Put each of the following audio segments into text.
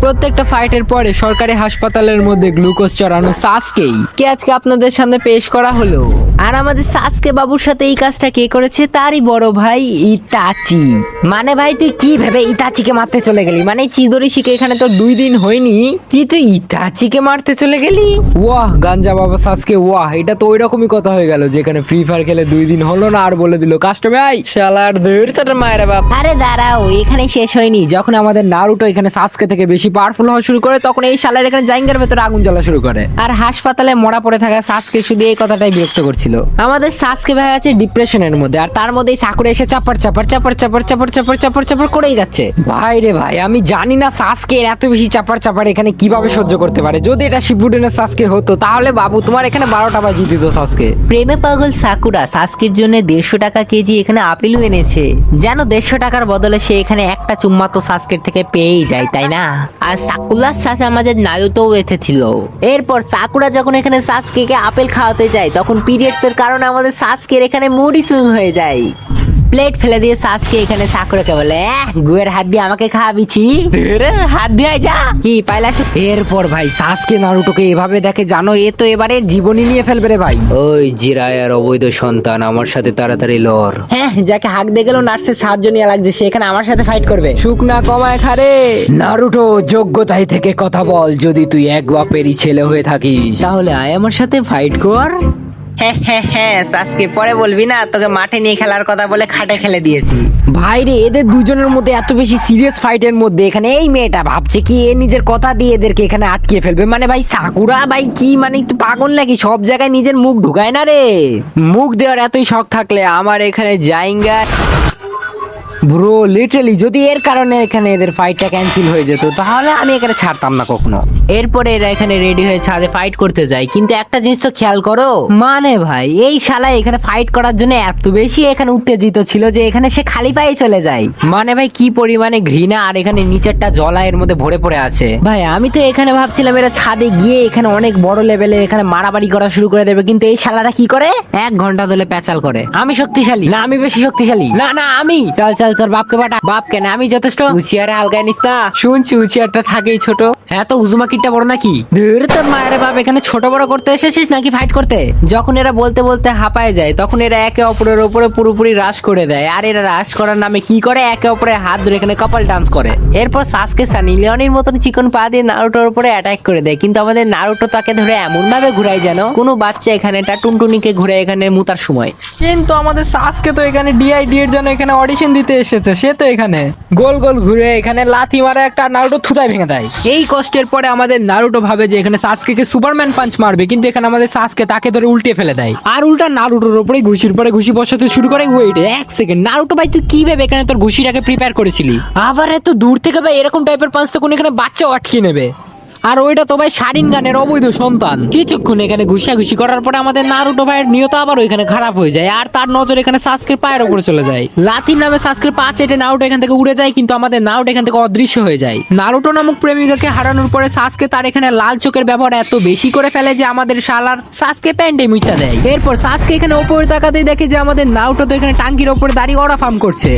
প্রত্যেকটা ফাইটের পরে সরকারি হাসপাতালের মধ্যে গ্লুকোজ চড়ানো সাসকেই কে আজকে আপনাদের সামনে পেশ করা হলো। আর আমাদের সাসকে বাবুর সাথে এই কাজটা কে করেছে? তারই বড় ভাই ইতাচি। মানে ভাই তুই কি ভেবে ইতাচিকে মারতে চলে গেলি? মানে চিদরি শিখে এখানে তো 2 দিন হয়নি, কি তুই ইতাচিকে মারতে চলে গেলি? ওয়াহ গাঞ্জা বাবা সাসকে ওয়াহ, এটা তো ওই রকমই কথা হয়ে গেল যেখানে ফ্রি ফায়ার খেলে 2 দিন হলো না আর বলে দিল কাস্টমে আই শালার ধর তোর মায়ের বাপ। আরে দাঁড়াও, এখানে শেষ হয়নি। যখন আমাদের নারুটো এখানে সাসকে থেকে বেশি পাওয়ারফুল হওয়া শুরু করে তখন এই শালার এখানে জাইঙ্গার ভেতরে আগুন জ্বলা শুরু করে। আর হাসপাতালে মরা পড়ে থাকা সাসকে শুধু এই কথাটাই বিরক্ত করছিল। আমাদের সাসকে ভাই আছে ডিপ্রেশনের মধ্যে, আর তার মধ্যেই সাকুরা এসে চাপড় চাপড় চাপড় চাপড় চাপড় চাপড় চাপড় চাপড় করেই যাচ্ছে। ভাই রে ভাই, আমি জানি না সাসকে এত বেশি চাপড় চাপড় এখানে কিভাবে সহ্য করতে পারে। যদি এটা শিপুডেনের সাসকে হতো তাহলে বাবু তোমার এখানে 12টা বাজি দিত সাসকে। প্রেমে পাগল সাকুরা সাসকের জন্য 150 টাকা কেজি এখানে আপেলও এনেছে, যেন 150 টাকার বদলে সে এখানে একটা চুম্মা তো সাসকের থেকে পেয়েই যায়, তাই না? আর সাকুরার সাথে আমাদের নারুতোও এতে ছিল। এরপর সাকুরা যখন এখানে সাসকেকে আপেল খাওয়াতে যায় তখন পিরিয়ডস এর কারণে আমাদের সাসকের এখানে মুডি সুইং হয়ে যায়। প্লেট ফেলে দিয়ে সাসকে এখানে সাকুরাকে বলে গুয়ের হাত দিয়ে আমাকে খাওয়াবিছি, হাত দিয়ে যা কি পাইলাস। এরপর ভাই সাসকে নারুটোকে এভাবে দেখে জানো এ তো এবারে জীবনই নিয়ে ফেলবে রে ভাই। ওই জিরায়ার অবৈধ সন্তান আমার সাথে তাড়াতাড়ি লড়। হ্যাঁ, যাকে হাক দিয়ে গেল নার্সের সাহায্য নিয়ে লাগছে সে এখানে আমার সাথে ফাইট করবে। শুকনা কমায় খারে নারুটো, যোগ্যতাই থেকে কথা বল। যদি তুই এক বাপেরই ছেলে হয়ে থাকিস তাহলে আয় আমার সাথে ফাইট কর। হ্যাঁ হ্যাঁ হ্যাঁ সাসকে পরে বলবি না তোকে মাঠে নিয়ে খেলার কথা বলে খাটে ফেলে দিয়েছি। ভাই রে, এদের দুজনের মধ্যে এত বেশি সিরিয়াস ফাইটের মধ্যে এখানে এই মেয়েটা ভাবছে কি এ নিজের কথা দিয়ে এদেরকে এখানে আটকে ফেলবে। মানে ভাই সাকুরা ভাই কি মানে তুই পাগল নাকি? সব জায়গায় নিজের মুখ ঢুকায় না রে। মুখ দেওয়ার এতই শখ থাকলে আমার এখানে জাইঙ্গা ব্রো লিটারালি যদি এর কারণে এখানে এদের ফাইটটা ক্যান্সেল হয়ে যেত তাহলে আমি এখানে ছাড়তাম না কখনো। এরপরে এরা এখানে রেডি হয়ে ছাদে ফাইট করতে যায়, কিন্তু একটা জিনিস তো খেয়াল করো, মানে ভাই এই শালা এখানে ফাইট করার জন্য এত বেশি এখানে উত্তেজিত ছিল যে এখানে সে খালি পায়ে চলে যায়। মানে ভাই কি পরিমাণে ঘৃণা, আর এখানে নিচেরটা জলা এর মধ্যে ভরে পড়ে আছে। ভাই আমি তো এখানে ভাবছিলাম এরা ছাদে গিয়ে এখানে অনেক বড় লেভেলে এখানে মারামারি করা শুরু করে দেবে, কিন্তু এই শালারা কি করে 1 ঘন্টা ধরে প্যাচাল করে আমি শক্তিশালী না, আমি বেশি শক্তিশালী না, না আমি চল চল তোর বাপকে বাটা। বাপ কেন, আমি যথেষ্ট। উচিয়ারে আলগায় নিস না, শুনছি উচিয়ারটা থাকেই ছোট। হ্যাঁ তো উজুমা কিটটা বড় নাকি? তোর মায়ের বাপ এখানে ছোট বড় করতে এসেছিস নাকি ফাইট করতে? যখন এরা বলতে বলতে হাঁপায় যায় তখন এরা একে অপরের উপরে পুরোপুরি রাশ করে দেয়। আর এরা রাশ করার নামে কি করে একে অপরের হাত ধরে এখানে কাপল ডান্স করে। এরপর সাসকে সানি লিওনির মতন চিকন পা দিয়ে নারুটোর উপরে অ্যাটাক করে দেয়, কিন্তু আমাদের নারুটো তাকে ধরে এমন ভাবে ঘুরায় যেন কোনো বাচ্চা এখানে একটা টুনটুনিকে ঘুরে এখানে মুতার সময়। কিন্তু আমাদের সাসকে তো এখানে ডিআইডি এর জন্য এখানে অডিশন দিতে এসেছে, সে তো এখানে গোল গোল ঘুরে এখানে লাথি মারে একটা নারুটো থুতায় ভেঙে দেয়। এই কষ্টের পরে আমাদের নারুটো ভাবে যে এখানে সাসকেকে সুপারম্যান পাঞ্চ মারবে, কিন্তু এখানে আমাদের সাসকে তাকে ধরে উল্টে ফেলে দেয় আর উল্টা নারুটোর উপরে ঘুষির পরে ঘুষি বসাতে শুরু করে। ওয়েট 1 সেকেন্ড, নারুটো ভাই তুই কি ভেবে এখানে তোর ঘুষিটাকে প্রিপেয়ার করেছিলি? আবার এত দূর থেকে ভাই এরকম টাইপের পাঞ্চ তো কোন এখানে বাচ্চাও আটকে নেবে। আর ওইটা তো ভাই শারিনগানের অবৈধ সন্তান। কিছুক্ষণ এখানে ঘুষাঘুষি করার পরে আমাদের নারুটো ভাইয়ের নিয়ত আবার ওইখানে খারাপ হয়ে যায়, আর তার নজর এখানে সাসকের পায়ের উপরে চলে যায়। লাথির নামে সাসকের পা চেটে নারুটো এখান থেকে উড়ে যায়, কিন্তু আমাদের নারুটো এখান থেকে অদৃশ্য হয়ে যায়। নারুটো নামক প্রেমিকাকে হারানোর পরে সাসকে তার এখানে লাল চোখের ব্যবহার এত বেশি করে ফেলে যে আমাদের শালার সাসকে প্যান্টে মুইটা দেয়। এরপর সাসকে এখানে ওপরে তাকাতেই দেখে যে আমাদের নারুটো তো এখানে টাঙ্কির ওপরে দাঁড়িয়ে ওরা ফার্ম করছে।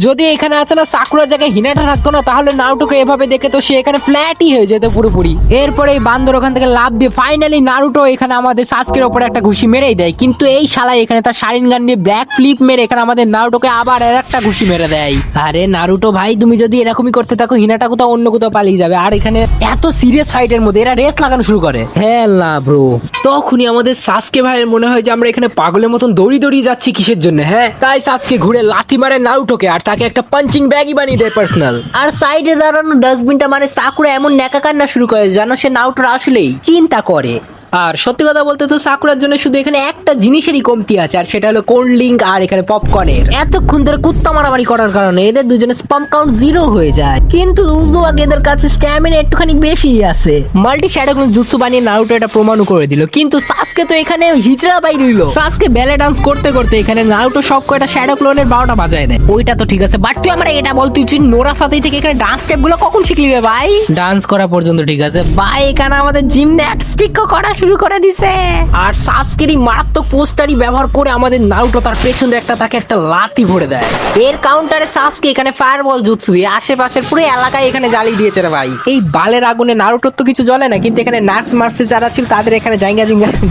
যদি এখানে আছে না সাকুরার জায়গায় হিনাটা থাকতো না তাহলে নারুটোকে এভাবে দেখে তো সে এখানে ফ্ল্যাটই হয়ে যেত পুরোপুরি। এরপরে এই বান্দর ওখান থেকে লাভ দিয়ে ফাইনালি নারুটো এখানে আমাদের সাসকের উপরে একটা ঘুষি মেরেই দেয়, কিন্তু এই শালা এখানে তার শারিনগান নিয়ে ব্ল্যাক ফ্লিপ মেরে এখানে আমাদের নারুটোকে আবার একটা ঘুষি মেরে দেয়। আরে নারুটো ভাই তুমি যদি এরকমই করতে থাকো হিনাটা কোথাও অন্য কোথাও পালিয়ে যাবে। আর এখানে এত সিরিয়াস ফাইটের মধ্যে এরা রেস লাগানো শুরু করে। হ্যাঁ না ব্রো, তখনই আমাদের সাসকে ভাইয়ের মনে হয় যে আমরা এখানে পাগলের মতন দৌড়ি দৌড়িয়ে যাচ্ছি কিসের জন্য। হ্যাঁ তাই সাসকে ঘুরে লাথি মারে নারুটোকে আর তাকে একটা পাঞ্চিং ব্যাগই বানিয়ে দেয় পার্সোনাল। আর সাইডে দাঁড়ানো ডাস্টবিনটা মানে সাকুরা এমন ন্যাকা কান্না শুরু করে জানো সে নারুটোর আসলেই চিন্তা করে। আর সত্যি কথা বলতে তো সাকুরার জন্য শুধু এখানে একটা জিনিসেরই কমতি আছে, আর সেটা হলো কোল্ড ড্রিঙ্ক আর এখানে পপকর্নের। এতক্ষণ ধরে কুত্তা মারামারি করার কারণে এদের দুজনের স্পাম কাউন্ট 0 হয়ে যায়, কিন্তু উজুয়াকে এদের কাছে স্ট্যামিনা একটুখানি বেশি আছে। মাল্টি শ্যাডো জুৎসু বানিয়ে নারুটো এটা প্রমাণ করে দিল, কিন্তু সাসকে তো এখানে হিজড়া বাই রইল। সাসকে ব্যালে ডান্স করতে করতে এখানে নারুটো সব কয়টা শ্যাডো ক্লোনের 12টা বাজায় দেয়। ওইটা তো ঠিক আছে, বাট তুই আমরা এটা বল তুই নোরা ফাতেই থেকে এখানে ডান্স স্টেপ গুলো কখন শিখলি রে ভাই? ডান্স করা পর্যন্ত ঠিক আছে ভাই, এখানে আমাদের জিমন্যাস্টিকও করা শুরু করে দিছে। আর সাসকের এই মারাত্মক পোস্টারই ব্যবহার করে আমাদের নারুটো তার পেছনে তাকে একটা লাথি ভরে দেয়। এর কাউন্টারে সাসকে এখানে ফায়ারবল জুৎসু দিয়ে আশেপাশের পুরো এলাকায় এখানে জ্বালিয়ে দিয়েছে রে ভাই। এই বালের আগুনে নারুটোর তো কিছু জ্বলে না, কিন্তু এখানে নার্স মার্সে যারা ছিল তাদের এখানে জায়গা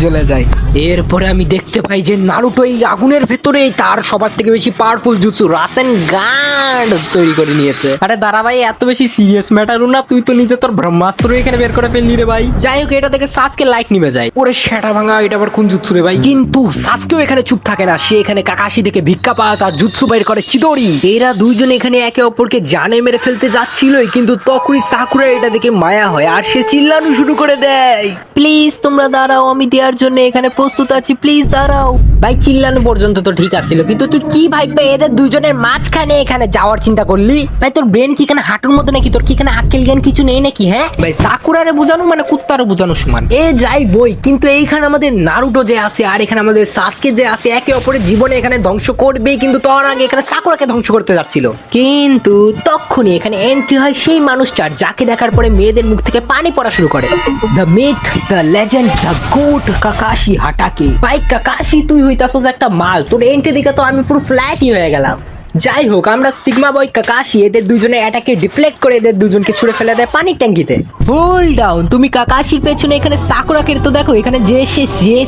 জ্বলে যায়। এরপরে আমি দেখতে পাই যে নারুটো এই আগুনের ভেতরে তার সবার থেকে বেশি পাওয়ারফুল জুৎসু রাসেন গান তৈরি করে নিয়েছে। আরে দাঁড়া ভাই, এত বেশি সিরিয়াস ম্যাটারও না, তুই তো নিজে তোর ব্রহ্মাস্ত্র এখানে বের করে ফেললি রে ভাই। যাই হোক, এটা থেকে সাসকে লাইট নিভে যায়। ওরে সেটা ভাঙা, এটা আবার কোন জুৎসু রে ভাই? কিন্তু সাসকেও এখানে চুপ থাকে না, সে এখানে কাকাশি থেকে ভিক্ষা পায়, তার জুৎসু বের করে চিদরি। এরা দুইজন এখানে একে অপরকে জানে মেরে ফেলতে যাচ্ছিলই, কিন্তু তখনই সাকুরা এটা দেখে মায়া হয় আর সে চিল্লানো শুরু করে দেয়, প্লিজ তোমরা দাঁড়াও, আমি দেওয়ার জন্য এখানে প্রস্তুত আছি, প্লিজ দাঁড়াও। ভাই চিল্লানো পর্যন্ত তো ঠিক আছিল, কিন্তু তুই কি ভাববে এদের দুইজনের মাঝখানে এখানে যাওয়ার চিন্তা করলি? ভাই তোর ব্রেন কি এখানে হাঁটুর মতো নাকি? তোর কি এখানে আক্কেল জ্ঞান কিছু নেই নাকি? হ্যাঁ ভাই, সাকুরারে বোঝানো মানে কুত্তারে বোঝানো সমান। এ যাই বই, কিন্তু এইখানে আমাদের নারুটো যে আছে আর এখানে আমাদের সাসকে যে আছে, একে অপরের জীবনে এখানে ধ্বংস করবে, কিন্তু তার আগে এখানে সাকুরাকে ধ্বংস করতে যাচ্ছিল। কিন্তু তখনই এখানে এন্ট্রি হয় সেই মানুষটার, যাকে দেখার পরে মেয়েদের মুখ থেকে পানি পড়া শুরু করে। The myth, the legend, the goat Kakashi Hatake. ভাই কাকাশি, তুই হইতাছস একটা মাল, তোর এন্ট্রি দিকে তো আমি পুরো ফ্ল্যাটই হয়ে গেলাম। যাই হোক, আমরা সিগমা বয় কাকাশি এদের দুজনে অ্যাটাকে ডিফ্লেক্ট করে এদের দুজনকে ছুড়ে ফেলে দেয় পানির ট্যাঙ্কিতে। হোল্ড ডাউন, তুমি কাকাশির পেছনে এখানে সাকুরাকে তো দেখো, এখানে যে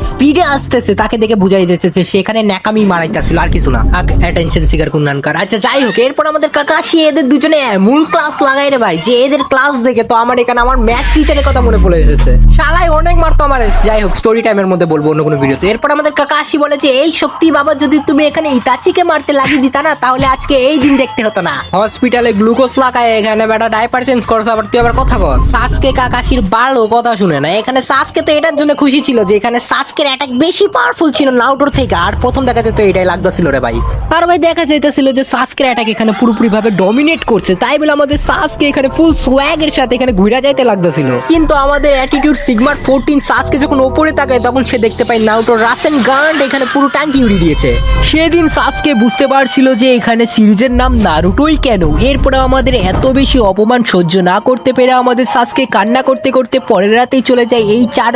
স্পিডে আসতেছে তাকে দেখে বুঝাই যাচ্ছে সে এখানে ন্যাকামি মারাইতেছিল, আর কিছু না। অ্যাটেনশন সিগার কুন্নানকার। আচ্ছা যাই হোক, এরপর আমাদের কাকাশি এদের দুজনে এমন ক্লাস লাগাই রে ভাই, যে এদের ক্লাস দেখে তো আমার এখানে আমার ম্যাথ টিচারের কথা মনে পড়ে এসেছে। শালাই অনেক মারতো আমার। যাই হোক, স্টোরি টাইমের মধ্যে বলবো অন্য কোনো ভিডিওতে। এরপর আমাদের কাকাশি বলে যে এই শক্তি বাবা, যদি তুমি এখানে ইতাচিকে মারতে লাগিয়ে দিতা না, তাহলে আজকে এই দিন দেখতে হতো না। হসপিটালে গ্লুকোজ লাগায় এখানে বেটা ডাইপার চেঞ্জ করছে, আবার তুই আবার কথা কর। সাসকে কাকাশির বাড়ো কথা শুনে না। এখানে সাসকে তো এটার জন্য খুশি ছিল যে এখানে সাসকের অ্যাটাক বেশি পাওয়ারফুল ছিল নারুটোর থেকে, আর প্রথম দেখাতে তো এটাই লাগতেছিল রে ভাই। আর ভাই দেখা যাইতেছিল যে সাসকের অ্যাটাক এখানে পুরোপুরি ভাবে ডমিনেট করছে, তাই বলে আমাদের সাসকে এখানে ফুল সোয়াগের সাথে এখানে ঘুরে যাইতে লাগতেছিল। কিন্তু আমাদের অ্যাটিটিউড সিগমার 14 সাসকে যখন উপরে তাকায়, তখন সে দেখতে পায় নারুটোর রাসেন গান এখানে পুরো ট্যাঙ্কি উড়িয়ে দিয়েছে। সেদিন সাসকে বুঝতে পারছিল যে এখানে সিরিজের নাম নারুটোই কেন। এরপরে আমাদের এত বেশি অপমান সহ্য না করতে পেরে আমাদের সাসকে কান্না করতে করতে পরের রাতেই চলে যায় এই 4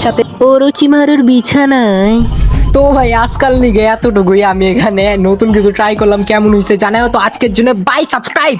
সাথে ওরোচিমারুর বিছানায়। তো ভাই আজকাল লিগে এতটুকুই, আমি এখানে নতুন কিছু ট্রাই করলাম, কেমন হয়েছে জানাও তো। আজকের জন্য বাই, সাবস্ক্রাইব।